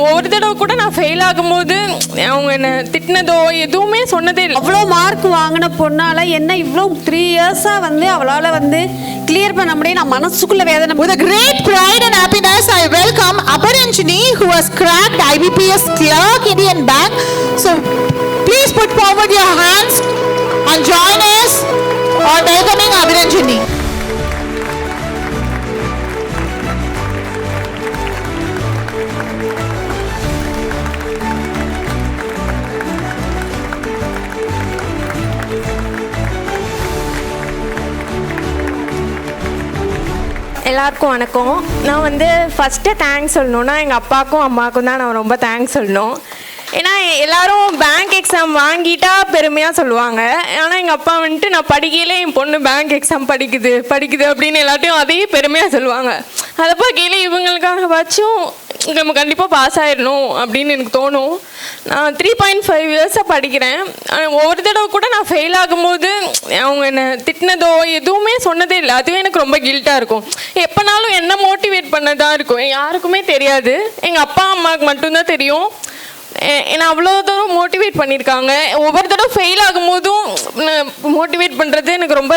ஒரு தடவை கூட நான் ஃபெயில் ஆகும்போது அவங்க என்ன திட்டினதோ எதுவுமே சொன்னதே இல்லை. அவ்வளோ மார்க் வாங்கின பொண்ணால் என்ன இவ்வளோ 3 இயர்ஸாக வந்து அவளால் வந்து கிளியர் பண்ண முடியும். நான் மனசுக்குள்ள வேதனை. With a great pride and happiness, I welcome Aparanjini, who has cracked IBPS Clerk Indian Bank. So please put forward your hands and join us on welcoming Aparanjini. எல்லாருக்கும் வணக்கம். நான் வந்து ஃபஸ்ட்டு தேங்க்ஸ் சொல்லணுன்னா எங்கள் அப்பாவுக்கும் அம்மாவுக்கும் தான் நான் ரொம்ப தேங்க்ஸ் சொல்லணும். ஏன்னா எல்லோரும் பேங்க் எக்ஸாம் வாங்கிட்டா பெருமையாக சொல்லுவாங்க. ஆனால் எங்கள் அப்பா வந்துட்டு நான் படிக்கையிலே என் பொண்ணு பேங்க் எக்ஸாம் படிக்குது அப்படின்னு எல்லாத்தையும் அதையும் பெருமையாக சொல்லுவாங்க. அதை பார்க்கையில இவங்களுக்காக வச்சும் நம்ம கண்டிப்பாக பாஸ் ஆகிடணும் அப்படின்னு எனக்கு தோணும். நான் 3.5 இயர்ஸாக படிக்கிறேன். ஒரு தடவை கூட நான் ஃபெயில் ஆகும்போது அவங்க என்ன திட்டினதோ எதுவுமே சொன்னதே இல்லை. அதுவே எனக்கு ரொம்ப கில்ட்டாக இருக்கும். எப்போனாலும் என்ன மோட்டிவேட் பண்ணதான் இருக்கும். யாருக்குமே தெரியாது, எங்கள் அப்பா அம்மாவுக்கு மட்டும்தான் தெரியும். என்னை அவ்வளோ தூரம் மோட்டிவேட் பண்ணியிருக்காங்க. ஒவ்வொரு தடவை ஃபெயில் ஆகும்போதும் மோட்டிவேட் பண்ணுறது எனக்கு ரொம்ப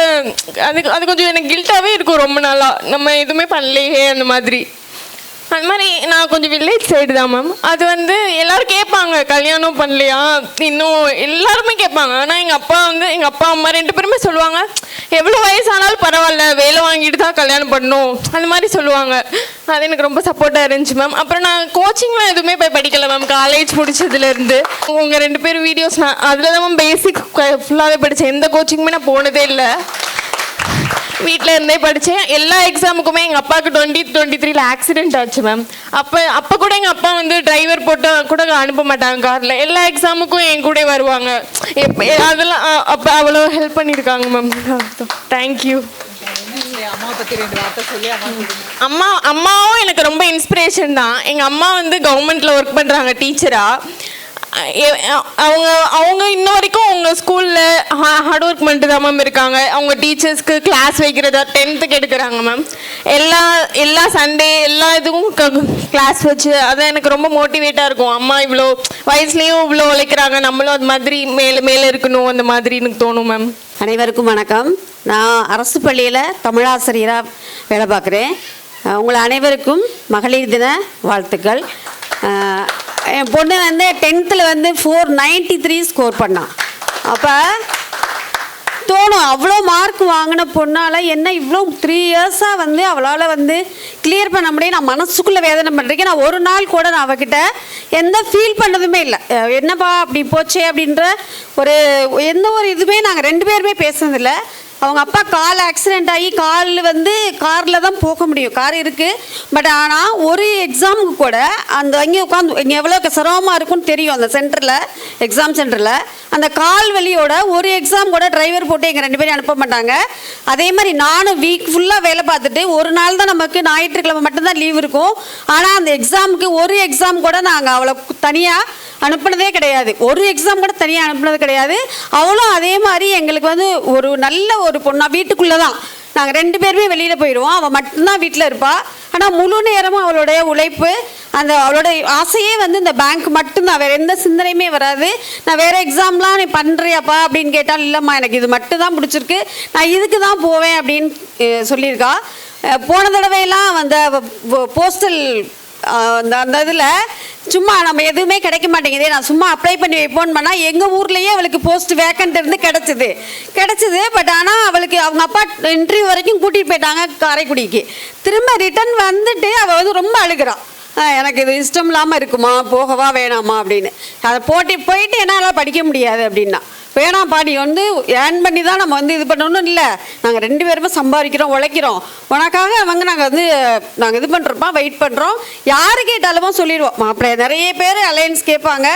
அது கொஞ்சம் எனக்கு கில்ட்டாகவே இருக்கும். ரொம்ப நாளாக நம்ம எதுவுமே பண்ணலையே அந்த மாதிரி. அது மாதிரி நான் கொஞ்சம் வில்லேஜ் சைடு தான் மேம். அது வந்து எல்லோரும் கேட்பாங்க கல்யாணம் பண்ணலையா, இன்னும் எல்லாருமே கேட்பாங்க. ஆனால் எங்கள் அப்பா அம்மா 2 பேருமே சொல்லுவாங்க, எவ்வளோ வயசானாலும் பரவாயில்ல, வேலை வாங்கிட்டு தான் கல்யாணம் பண்ணணும் அந்த மாதிரி சொல்லுவாங்க. அது எனக்கு ரொம்ப சப்போர்ட்டாக இருந்துச்சு மேம். அப்புறம் நான் கோச்சிங்லாம் எதுவுமே போய் படிக்கலை மேம். காலேஜ் முடிச்சதுலேருந்து உங்கள் 2 பேர் வீடியோஸ் நான் அதில் தான் மேம் பேசிக் ஃபுல்லாகவே படித்தேன். எந்த கோச்சிங்குமே நான் போனதே இல்லை, வீட்டில் இருந்தே படித்தேன். எல்லா எக்ஸாமுக்குமே எங்கள் அப்பாவுக்கு 2023 ஆக்சிடென்ட் ஆச்சு மேம். அப்போ கூட எங்கள் அப்பா வந்து டிரைவர் போட்டு கூட அனுப்ப மாட்டாங்க காரில். எல்லா எக்ஸாமுக்கும் என் கூட வருவாங்க. அதெல்லாம் அப்போ அவ்வளோ ஹெல்ப் பண்ணியிருக்காங்க மேம். தேங்க்யூ. அம்மாவும் எனக்கு ரொம்ப இன்ஸ்பிரேஷன் தான். எங்கள் அம்மா வந்து கவர்மெண்ட்டில் ஒர்க் பண்ணுறாங்க டீச்சராக. அவங்க இன்ன வரைக்கும் அவங்க ஸ்கூலில் ஹார்ட் ஒர்க் பண்ணிட்டு தான் மேம் இருக்காங்க. அவங்க டீச்சர்ஸ்க்கு கிளாஸ் வைக்கிறதா 10th எடுக்கிறாங்க மேம். எல்லா சண்டே எல்லா இதுவும் கிளாஸ் வச்சு அது எனக்கு ரொம்ப மோட்டிவேட்டாக இருக்கும். அம்மா இவ்வளோ வயசுலேயும் இவ்வளோ உழைக்கிறாங்க, நம்மளும் அது மாதிரி மேலே இருக்கணும் அந்த மாதிரி எனக்கு தோணும் மேம். அனைவருக்கும் வணக்கம். நான் அரசு பள்ளியில் தமிழாசிரியராக வேலை பார்க்குறேன். உங்கள் அனைவருக்கும் மகளிர் தின வாழ்த்துக்கள். என் பொண்ணு வந்து 10th வந்து 493 ஸ்கோர் பண்ணான். அப்போ தோணும், அவ்வளோ மார்க் வாங்கின பொண்ணால் என்ன இவ்வளோ 3 இயர்ஸாக வந்து அவளால் வந்து கிளியர் பண்ண முடியும். நான் மனசுக்குள்ளே வேதனை பண்ணுறேன். நான் ஒரு நாள் கூட நான் அவகிட்ட எந்த ஃபீல் பண்ணதுமே இல்லை. என்னப்பா அப்படி போச்சே அப்படின்ற எந்த ஒரு இதுவுமே நாங்கள் 2 பேருமே பேசுனதில்லை. அவங்க அப்பா கால் ஆக்சிடெண்ட் ஆகி காரில் தான் போக முடியும், கார் இருக்குது. பட் ஆனால் ஒரு எக்ஸாமுக்கு கூட அங்கே உட்காந்து இங்கே எவ்வளோ சிரமமாக இருக்குன்னு தெரியும். அந்த சென்டரில் எக்ஸாம் சென்டரில் அந்த கால் வலியோட ஒரு எக்ஸாம் கூட டிரைவர் போட்டு எங்கள் 2 பேரும் அனுப்ப மாட்டாங்க. அதே மாதிரி நானும் வீக் ஃபுல்லாக வேலை பார்த்துட்டு ஒரு நாள் தான் நமக்கு ஞாயிற்றுக்கிழமை மட்டும்தான் லீவ் இருக்கும். ஆனால் அந்த எக்ஸாமுக்கு ஒரு எக்ஸாம் கூட நாங்கள் அவளை தனியாக அனுப்புனதே கிடையாது. ஒரு எக்ஸாம் கூட தனியாக அனுப்புனது கிடையாது. அவளும் அதே மாதிரி எங்களுக்கு வந்து ஒரு நல்ல ஒரு பொண்ணா வீட்டுக்குள்ளே தான் நாங்கள் 2 பேருமே வெளியில் போயிடுவோம். அவள் மட்டும்தான் வீட்டில் இருப்பாள். ஆனால் முழு நேரமும் அவளுடைய உழைப்பு, அவளோட ஆசையே வந்து இந்த பேங்க் மட்டும்தான், வேறு எந்த சிந்தனையுமே வராது. நான் வேறு எக்ஸாம்லாம் நீ பண்ணுறியாப்பா அப்படின்னு கேட்டால், இல்லைம்மா எனக்கு இது மட்டும் தான் பிடிச்சிருக்கு, நான் இதுக்கு தான் போவேன் அப்படின்னு சொல்லியிருக்கா. போன தடவையெல்லாம் அந்த போஸ்டல் அந்த இதில் சும்மா நம்ம எதுவுமே கிடைக்க மாட்டேங்குது, நான் சும்மா அப்ளை பண்ணி வைப்போன்னு பண்ணால் எங்கள் ஊர்லேயே அவளுக்கு போஸ்ட் வேக்கண்ட் இருந்து கிடச்சிது. பட் ஆனால் அவளுக்கு அவங்க அப்பா இன்டர்வியூ வரைக்கும் கூட்டிகிட்டு போயிட்டாங்க காரைக்குடிக்கு. திரும்ப ரிட்டன் வந்துட்டு அவள் வந்து ரொம்ப அழுகிறாள், எனக்கு இது இஷ்டம் இல்லாமல் இருக்குமா, போகவா வேணாமா அப்படின்னு. அதை போயிட்டு என்னால் படிக்க முடியாது அப்படின்னா, வேணாம் பாடி வந்து ஏர்ன் பண்ணி தான் நம்ம வந்து இது பண்ணணும் இல்லை, நாங்கள் 2 பேருமே சம்பாதிக்கிறோம், உழைக்கிறோம், உனக்காக நாங்கள் இது பண்ணுறோம்ப்பா, வெயிட் பண்ணுறோம். யாரு கேட்டாலும் சொல்லிடுவோம். மாப்பிள்ளை நிறைய பேர் அலையன்ஸ் கேட்பாங்க,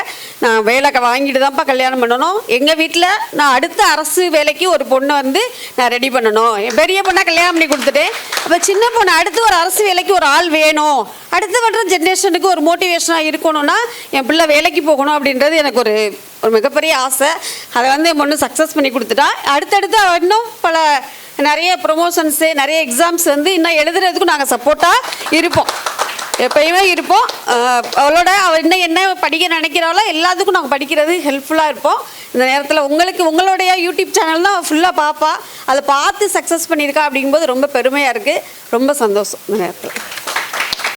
நான் வேலை வாங்கிட்டு தான்ப்பா கல்யாணம் பண்ணணும். எங்கள் வீட்டில் நான் அடுத்த அரசு வேலைக்கு ஒரு பொண்ணை வந்து நான் ரெடி பண்ணணும். என் பெரிய பொண்ணை கல்யாணம் பண்ணி கொடுத்துட்டேன். அப்போ சின்ன பொண்ணு அடுத்து ஒரு அரசு வேலைக்கு ஒரு ஆள் வேணும், அடுத்து வர்ற ஜென்ரேஷனுக்கு ஒரு மோட்டிவேஷனாக இருக்கணும்னா என் பிள்ளை வேலைக்கு போகணும் அப்படின்றது எனக்கு ஒரு மிகப்பெரிய ஆசை. அதை வந்து என் பொண்ணு சக்ஸஸ் பண்ணி கொடுத்துட்டா. அடுத்தடுத்து இன்னும் நிறைய ப்ரொமோஷன்ஸு, நிறைய எக்ஸாம்ஸ் வந்து இன்னும் எழுதுறதுக்கும் நாங்கள் சப்போர்ட்டாக இருப்போம். எப்பயுமே இருப்போம். அவள் இன்னும் என்ன படிக்க நினைக்கிறாளோ எல்லாத்துக்கும் நாங்கள் படிக்கிறது ஹெல்ப்ஃபுல்லாக இருப்போம். இந்த நேரத்தில் உங்களுடைய யூடியூப் சேனல் தான் ஃபுல்லாக பார்ப்பா, அதை பார்த்து சக்ஸஸ் பண்ணியிருக்கா அப்படிங்கும்போது ரொம்ப பெருமையாக இருக்குது. ரொம்ப சந்தோஷம் இந்த நேரத்தில்.